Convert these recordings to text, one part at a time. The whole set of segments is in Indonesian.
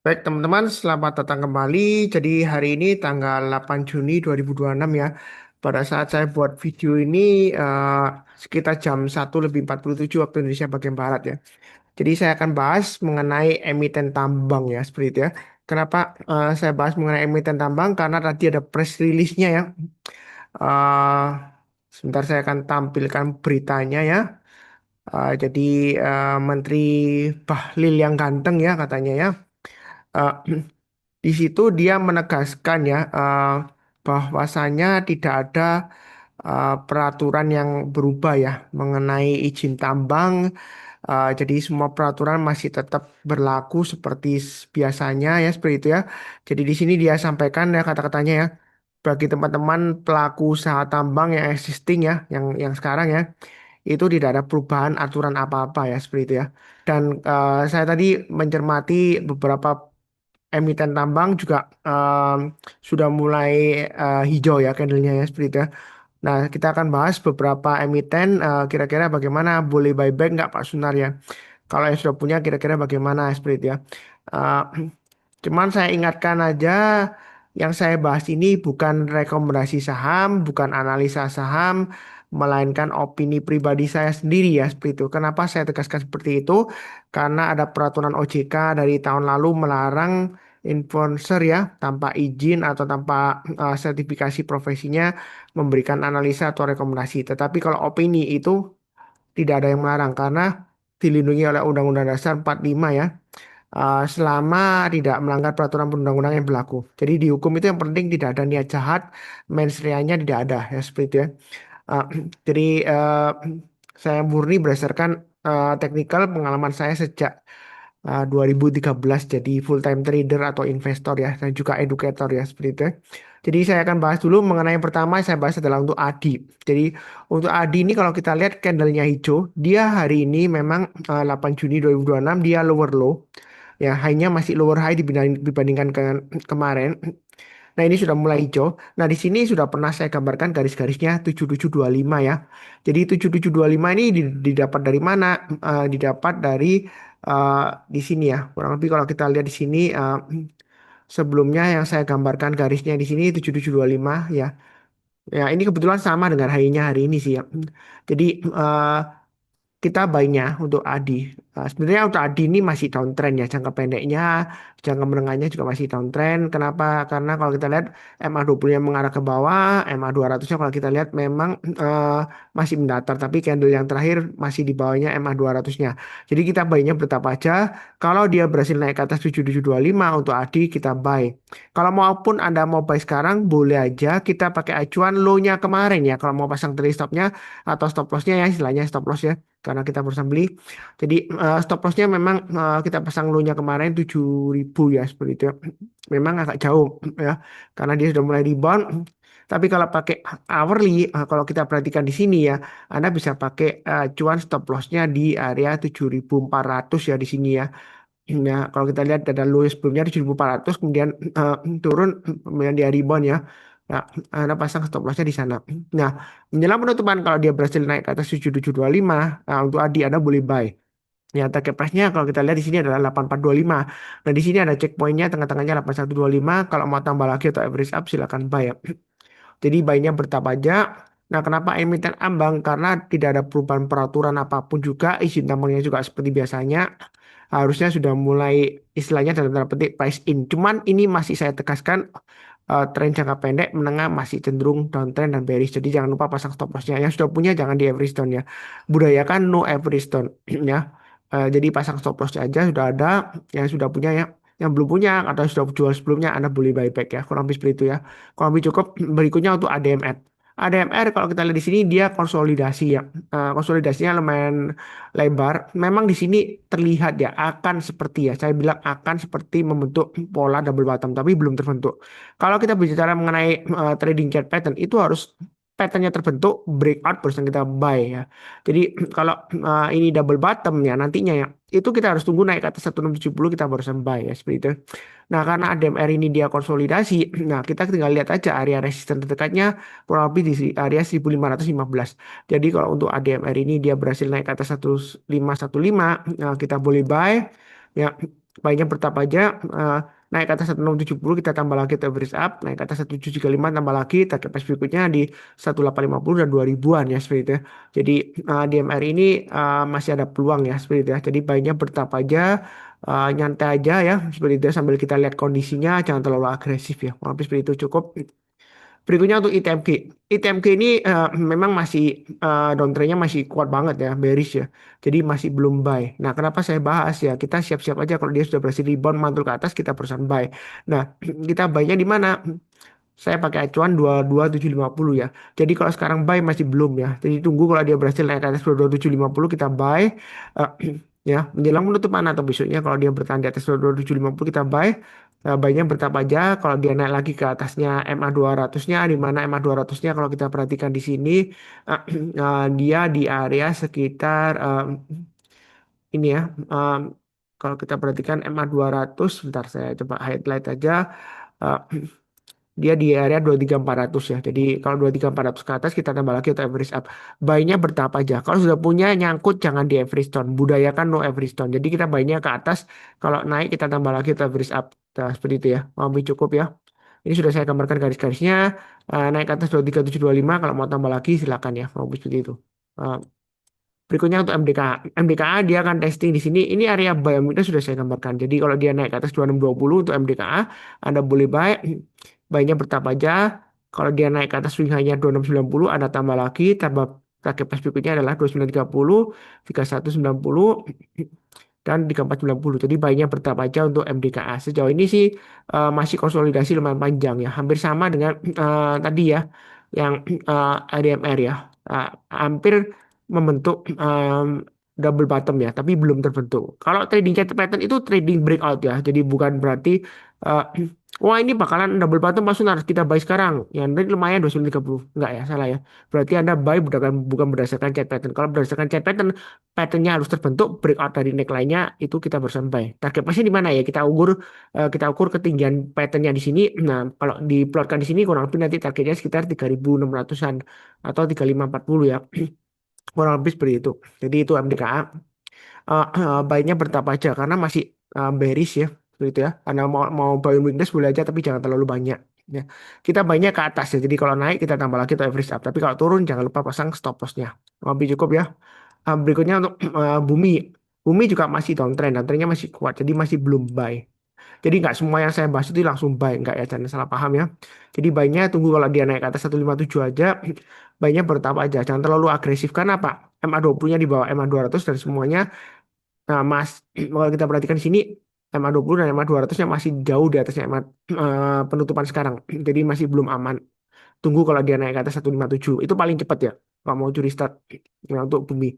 Baik teman-teman, selamat datang kembali. Jadi hari ini tanggal 8 Juni 2026 ya. Pada saat saya buat video ini sekitar jam 1:47 waktu Indonesia bagian Barat ya. Jadi saya akan bahas mengenai emiten tambang ya, seperti itu ya. Kenapa saya bahas mengenai emiten tambang? Karena tadi ada press release-nya ya. Eh, Sebentar saya akan tampilkan beritanya ya. Jadi Menteri Bahlil yang ganteng ya katanya ya. Eh, Di situ dia menegaskan ya bahwasanya tidak ada peraturan yang berubah ya mengenai izin tambang. Jadi semua peraturan masih tetap berlaku seperti biasanya ya seperti itu ya. Jadi di sini dia sampaikan ya kata-katanya ya bagi teman-teman pelaku usaha tambang yang existing ya yang sekarang ya itu tidak ada perubahan aturan apa-apa ya seperti itu ya. Dan saya tadi mencermati beberapa emiten tambang juga sudah mulai hijau ya candlenya ya seperti itu ya. Nah, kita akan bahas beberapa emiten kira-kira bagaimana boleh buyback nggak Pak Sunar ya. Kalau yang sudah punya kira-kira bagaimana seperti itu ya. Eh, Cuman saya ingatkan aja yang saya bahas ini bukan rekomendasi saham, bukan analisa saham, melainkan opini pribadi saya sendiri ya seperti itu. Kenapa saya tegaskan seperti itu? Karena ada peraturan OJK dari tahun lalu melarang influencer ya tanpa izin atau tanpa sertifikasi profesinya memberikan analisa atau rekomendasi. Tetapi kalau opini itu tidak ada yang melarang karena dilindungi oleh Undang-Undang Dasar 45 ya selama tidak melanggar peraturan perundang-undangan yang berlaku. Jadi di hukum itu yang penting tidak ada niat jahat, mens reanya tidak ada ya seperti itu ya. Uh, jadi saya murni berdasarkan teknikal pengalaman saya sejak 2013 jadi full time trader atau investor ya dan juga educator ya seperti itu ya. Jadi saya akan bahas dulu mengenai yang pertama saya bahas adalah untuk ADI. Jadi untuk ADI ini kalau kita lihat candlenya hijau, dia hari ini memang 8 Juni 2026 dia lower low. Ya, high-nya masih lower high dibandingkan dengan kemarin. Nah, ini sudah mulai hijau. Nah, di sini sudah pernah saya gambarkan garis-garisnya 7725 ya. Jadi 7725 ini didapat dari mana? Didapat dari eh, di sini ya. Kurang lebih kalau kita lihat di sini sebelumnya yang saya gambarkan garisnya di sini 7725 ya. Ya, ini kebetulan sama dengan high-nya hari ini sih ya. Jadi kita buy-nya untuk ADI. Sebenarnya untuk ADI ini masih downtrend ya, jangka pendeknya, jangka menengahnya juga masih downtrend. Kenapa? Karena kalau kita lihat MA20 yang mengarah ke bawah, MA200-nya kalau kita lihat memang masih mendatar, tapi candle yang terakhir masih di bawahnya MA200-nya. Jadi kita buy-nya bertapa aja. Kalau dia berhasil naik ke atas 7725 untuk ADI, kita buy. Kalau maupun Anda mau buy sekarang, boleh aja kita pakai acuan low-nya kemarin ya. Kalau mau pasang trade stop-nya atau stop loss-nya ya, istilahnya stop loss ya karena kita barusan beli. Jadi stop lossnya memang kita pasang low-nya kemarin 7.000 ya seperti itu ya. Memang agak jauh ya karena dia sudah mulai rebound. Tapi kalau pakai hourly, kalau kita perhatikan di sini ya, Anda bisa pakai cuan stop lossnya di area 7.400 ya di sini ya. Ya, kalau kita lihat ada low sebelumnya 7.400 kemudian eh, turun kemudian dia rebound ya. Ya, Anda pasang stop lossnya di sana. Nah, menjelang penutupan kalau dia berhasil naik ke atas 7725 untuk Adi Anda boleh buy. Ya, target price-nya kalau kita lihat di sini adalah 8425. Nah, di sini ada checkpoint-nya tengah-tengahnya 8125. Kalau mau tambah lagi atau average up silakan buy ya. Jadi bayinya bertahap aja. Nah, kenapa emiten ambang? Karena tidak ada perubahan peraturan apapun juga, izin tambangnya juga seperti biasanya. Harusnya sudah mulai istilahnya dalam tanda petik price in. Cuman ini masih saya tegaskan tren jangka pendek menengah masih cenderung downtrend dan bearish. Jadi jangan lupa pasang stop loss-nya. Yang sudah punya jangan di average down ya. Budayakan no average down ya. Jadi pasang stop loss aja sudah ada yang sudah punya ya. Yang belum punya atau sudah jual sebelumnya Anda boleh buyback ya. Kurang lebih seperti itu ya. Kurang lebih cukup. Berikutnya untuk ADMR. ADMR kalau kita lihat di sini dia konsolidasi ya. Konsolidasinya lumayan lebar. Memang di sini terlihat ya akan seperti ya. Saya bilang akan seperti membentuk pola double bottom tapi belum terbentuk. Kalau kita bicara mengenai trading chart pattern itu harus patternnya terbentuk breakout baru kita buy ya. Jadi kalau ini double bottom ya nantinya ya itu kita harus tunggu naik ke atas 1670 kita baru buy ya seperti itu. Nah karena ADMR ini dia konsolidasi, nah kita tinggal lihat aja area resisten terdekatnya kurang lebih di area 1515. Jadi kalau untuk ADMR ini dia berhasil naik ke atas 1515, nah kita boleh buy ya. Baiknya bertahap aja, eh, naik ke atas 1670 kita tambah lagi untuk average up, naik ke atas 1735 tambah lagi, target price berikutnya di 1850 dan 2000-an ya seperti itu ya. Jadi di MR ini masih ada peluang ya seperti itu ya. Jadi baiknya bertahap aja, nyantai aja ya seperti itu ya, sambil kita lihat kondisinya, jangan terlalu agresif ya. Habis seperti itu cukup. Berikutnya untuk ITMG. ITMG ini memang masih downtrendnya masih kuat banget ya, bearish ya. Jadi masih belum buy. Nah, kenapa saya bahas ya? Kita siap-siap aja kalau dia sudah berhasil rebound mantul ke atas kita perusahaan buy. Nah, kita buy-nya di mana? Saya pakai acuan 22750 ya. Jadi kalau sekarang buy masih belum ya. Jadi tunggu kalau dia berhasil naik ke atas 22750 kita buy. Eh, ya, menjelang penutupan atau besoknya kalau dia bertahan di atas 22750 kita buy. Buy-nya bertahap aja. Kalau dia naik lagi ke atasnya MA 200-nya, di mana MA 200-nya kalau kita perhatikan di sini dia di area sekitar ini ya. eh, Kalau kita perhatikan MA 200, sebentar saya coba highlight aja. Eh, Dia di area 23400 ya. Jadi kalau 23400 ke atas kita tambah lagi atau average up. Buy-nya bertahap aja. Kalau sudah punya nyangkut jangan di average down. Budayakan no average down. Jadi kita buy-nya ke atas, kalau naik kita tambah lagi atau average up. Nah, seperti itu ya. Lebih cukup ya. Ini sudah saya gambarkan garis-garisnya. Naik ke atas 23725, kalau mau tambah lagi silakan ya. Mau seperti itu. Eh, Berikutnya untuk MDKA. MDKA dia akan testing di sini. Ini area buy yang sudah saya gambarkan. Jadi kalau dia naik ke atas 2620 untuk MDKA, Anda boleh buy. Buy-nya bertahap aja. Kalau dia naik ke atas swing hanya 2690, Anda tambah lagi. Tambah target price berikutnya adalah 2930, 3190, dan 3490. Jadi buy-nya bertahap aja untuk MDKA. Sejauh ini sih masih konsolidasi lumayan panjang ya. Hampir sama dengan tadi ya, yang ADMR ya. Hampir membentuk double bottom ya, tapi belum terbentuk. Kalau trading chart pattern itu trading breakout ya, jadi bukan berarti eh, wah ini bakalan double bottom langsung harus kita buy sekarang. Yang ini lumayan 230, enggak ya, salah ya. Berarti Anda buy bukan berdasarkan chart pattern. Kalau berdasarkan chart pattern, patternnya harus terbentuk breakout dari neckline-nya itu kita barusan buy. Target price di mana ya? Kita ukur ketinggian patternnya di sini. Nah, kalau diplotkan di sini kurang lebih nanti targetnya sekitar 3600-an atau 3540 ya. Kurang lebih seperti itu. Jadi itu MDKA. Baiknya bertahap aja karena masih bearish ya, gitu ya. Anda mau buying weakness boleh aja, tapi jangan terlalu banyak. Ya, kita banyak ke atas ya. Jadi kalau naik kita tambah lagi atau average up. Tapi kalau turun jangan lupa pasang stop lossnya. Lebih cukup ya. Berikutnya untuk Bumi. Bumi juga masih downtrend, downtrendnya masih kuat. Jadi masih belum buy. Jadi nggak semua yang saya bahas itu langsung buy, nggak ya, jangan salah paham ya. Jadi buy-nya tunggu kalau dia naik ke atas 157 aja, buy-nya bertahap aja, jangan terlalu agresif. Karena apa? MA20-nya di bawah MA200 dan semuanya, nah, Mas, kalau kita perhatikan di sini MA20 dan MA200-nya masih jauh di atasnya MA penutupan sekarang. Jadi masih belum aman. Tunggu kalau dia naik ke atas 157. Itu paling cepat ya. Kalau mau curi start ya, untuk bumi.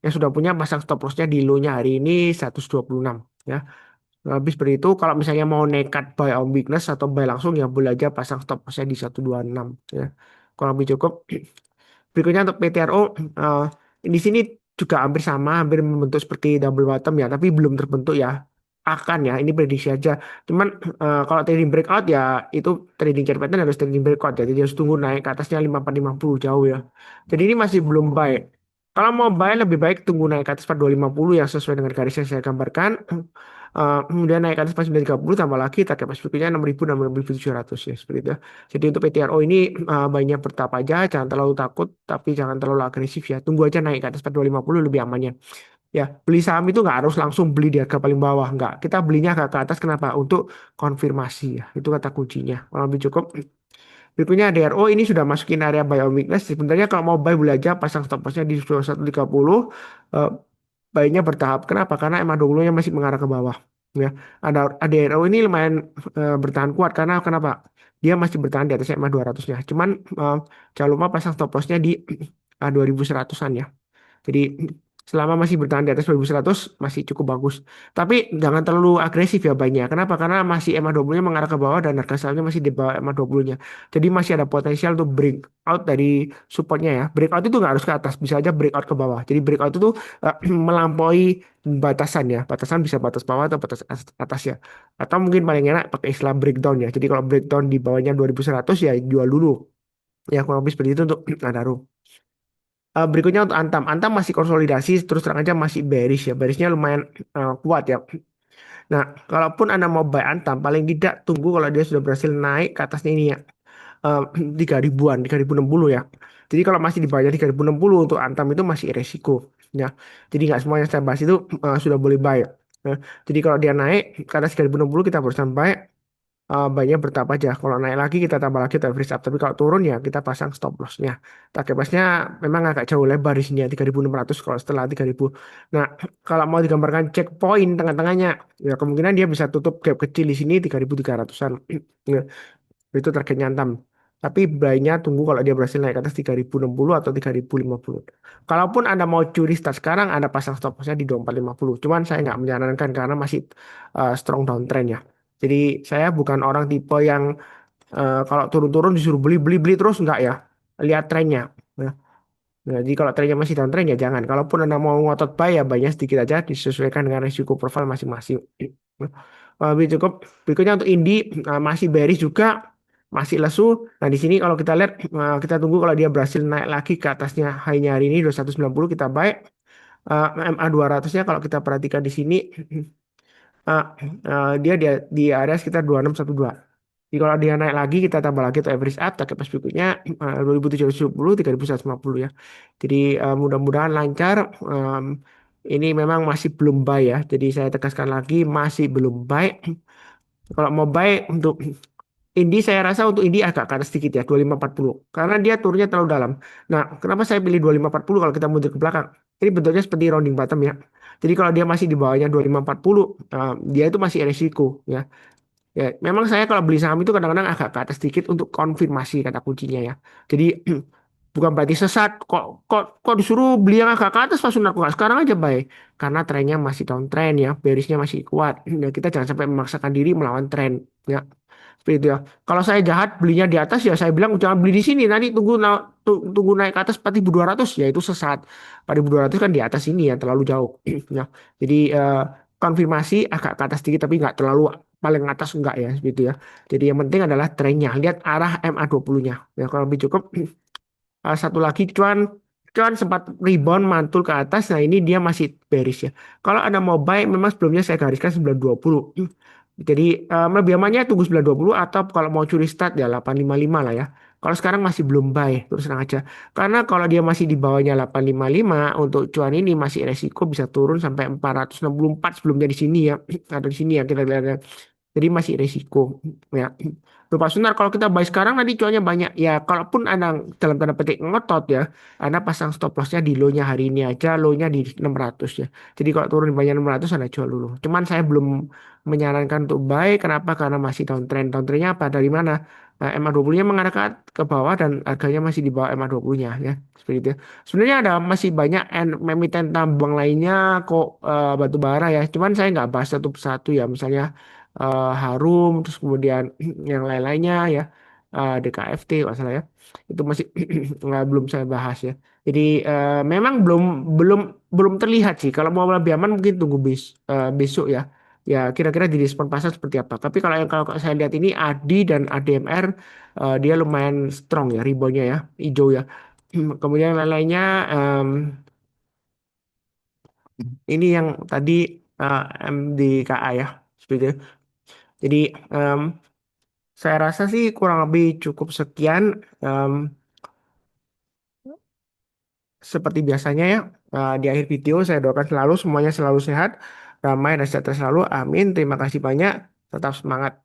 Yang sudah punya pasang stop loss-nya di low-nya hari ini 126 ya. Habis seperti itu, kalau misalnya mau nekat buy on weakness atau buy langsung ya boleh aja pasang stop loss-nya di 126 ya. Kalau lebih cukup. Berikutnya untuk PTRO, eh, di sini juga hampir sama, hampir membentuk seperti double bottom ya, tapi belum terbentuk ya. Akan ya, ini prediksi aja. Cuman kalau trading breakout ya itu trading chart pattern harus trading breakout ya. Jadi harus tunggu naik ke atasnya 5450 jauh ya. Jadi ini masih belum buy. Kalau mau buy lebih baik tunggu naik ke atas 4250 yang sesuai dengan garis yang saya gambarkan. Kemudian naik ke atas 4930 tambah lagi target pas berikutnya 6000 dan 6700 ya seperti itu ya. Jadi untuk PTRO ini banyak bertahap aja, jangan terlalu takut tapi jangan terlalu agresif ya. Tunggu aja naik ke atas 4250 lebih amannya. Ya, beli saham itu nggak harus langsung beli di harga paling bawah, nggak. Kita belinya ke atas kenapa? Untuk konfirmasi ya. Itu kata kuncinya. Kalau lebih cukup. Berikutnya DRO ini sudah masukin area buy on weakness. Sebenarnya kalau mau buy boleh aja pasang stop loss-nya di 2130. Eh, Buy-nya bertahap. Kenapa? Karena MA20-nya masih mengarah ke bawah. Ya, ada DRO ini lumayan bertahan kuat karena kenapa? Dia masih bertahan di atas MA 200-nya. Cuman jangan lupa pasang stop loss-nya di 2100-an ya. Jadi selama masih bertahan di atas 2100 masih cukup bagus. Tapi jangan terlalu agresif ya banyak. Kenapa? Karena masih MA20-nya mengarah ke bawah dan harga sahamnya masih di bawah MA20-nya. Jadi masih ada potensial untuk breakout dari supportnya ya. Breakout itu nggak harus ke atas, bisa aja breakout ke bawah. Jadi breakout itu melampaui batasan ya. Batasan bisa batas bawah atau batas atas ya. Atau mungkin paling enak pakai istilah breakdown ya. Jadi kalau breakdown di bawahnya 2100 ya jual dulu. Ya kurang lebih seperti itu untuk Adaro. Berikutnya untuk Antam. Antam masih konsolidasi, terus terang aja masih bearish ya. Bearishnya lumayan kuat ya. Nah, kalaupun Anda mau buy Antam, paling tidak tunggu kalau dia sudah berhasil naik ke atasnya ini ya. eh, 3 ribuan, 3060 ya. Jadi kalau masih di bawah 3060 untuk Antam itu masih resiko ya. Jadi nggak semua yang saya bahas itu sudah boleh buy. Nah, jadi kalau dia naik ke atas 3060 kita berusaha buy, banyak bertahap aja. Kalau naik lagi kita tambah lagi atau average up. Tapi kalau turun ya kita pasang stop lossnya. Target lossnya memang agak jauh lebar di sini ya 3600 kalau setelah 3000. Nah, kalau mau digambarkan checkpoint tengah-tengahnya, ya kemungkinan dia bisa tutup gap kecil di sini 3300-an. Nah, itu targetnya Antam. Tapi buy-nya tunggu kalau dia berhasil naik ke atas 3060 atau 3050. Kalaupun Anda mau curi start sekarang, Anda pasang stop loss-nya di 2450. Cuman saya nggak menyarankan karena masih strong downtrend ya. Jadi saya bukan orang tipe yang kalau turun-turun disuruh beli-beli terus nggak ya. Lihat trennya. Nah, nah, jadi kalau trennya masih downtrend ya jangan. Kalaupun Anda mau ngotot buy ya banyak sedikit aja disesuaikan dengan risiko profil masing-masing. Lebih cukup. Berikutnya untuk Indi masih bearish juga, masih lesu. Nah di sini kalau kita lihat kita tunggu kalau dia berhasil naik lagi ke atasnya high-nya hari ini 2190 kita buy. MA 200-nya kalau kita perhatikan di sini uh, dia di area sekitar 2612. Jadi kalau dia naik lagi kita tambah lagi untuk average up target pas berikutnya 2770 3150 ya. Jadi mudah-mudahan lancar. Ini memang masih belum buy ya. Jadi saya tegaskan lagi masih belum buy. Kalau mau buy untuk Indi saya rasa untuk Indi agak ke atas sedikit ya 2540 karena dia turunnya terlalu dalam. Nah, kenapa saya pilih 2540 kalau kita mundur ke belakang? Ini bentuknya seperti rounding bottom ya. Jadi kalau dia masih di bawahnya 2540 dia itu masih resiko ya. Ya, memang saya kalau beli saham itu kadang-kadang agak ke atas sedikit untuk konfirmasi kata kuncinya ya. Jadi bukan berarti sesat. Kok disuruh beli yang agak ke atas langsung lakukan. Sekarang aja baik. Karena trennya masih downtrend ya, bearishnya masih kuat. Ya, kita jangan sampai memaksakan diri melawan tren ya. Seperti itu ya. Kalau saya jahat belinya di atas ya saya bilang jangan beli di sini. Nanti tunggu naik ke atas 4200 ya itu sesat. 4200 kan di atas ini ya terlalu jauh. Ya. Jadi konfirmasi agak ke atas sedikit tapi nggak terlalu paling atas enggak ya gitu ya. Jadi yang penting adalah trennya. Lihat arah MA20-nya. Ya kalau lebih cukup satu lagi cuan cuan sempat rebound mantul ke atas. Nah ini dia masih bearish ya. Kalau Anda mau buy memang sebelumnya saya gariskan 920. Jadi lebih amannya tunggu 920 atau kalau mau curi start ya 855 lah ya. Kalau sekarang masih belum buy, terus terang aja. Karena kalau dia masih di bawahnya 855 untuk cuan ini masih resiko bisa turun sampai 464 sebelumnya di sini ya. Atau di sini ya kita lihat ya. Jadi masih resiko ya. Lupa Sunar kalau kita buy sekarang nanti cuannya banyak ya. Kalaupun Anda dalam tanda petik ngotot ya, Anda pasang stop lossnya di low-nya hari ini aja, low-nya di 600 ya. Jadi kalau turun di banyak 600 Anda jual dulu. Cuman saya belum menyarankan untuk buy. Kenapa? Karena masih downtrend. Downtrendnya apa? Dari mana? MA20-nya mengarah ke bawah dan harganya masih di bawah MA20-nya ya. Seperti itu. Sebenarnya ada masih banyak emiten tambang lainnya kok batu bara ya. Cuman saya nggak bahas satu persatu ya. Misalnya Harum, terus kemudian yang lain-lainnya ya, DKFT kalau salah ya, itu masih belum saya bahas ya. Jadi memang belum belum belum terlihat sih. Kalau mau lebih aman mungkin tunggu besok ya. Ya kira-kira di respon pasar seperti apa. Tapi kalau saya lihat ini ADI dan ADMR dia lumayan strong ya, reboundnya ya, hijau ya. Kemudian yang lainnya ini yang tadi MDKA ya, seperti itu. Jadi em, saya rasa sih kurang lebih cukup sekian. Em, Seperti biasanya ya, di akhir video saya doakan selalu semuanya selalu sehat, damai dan sejahtera selalu. Amin. Terima kasih banyak. Tetap semangat.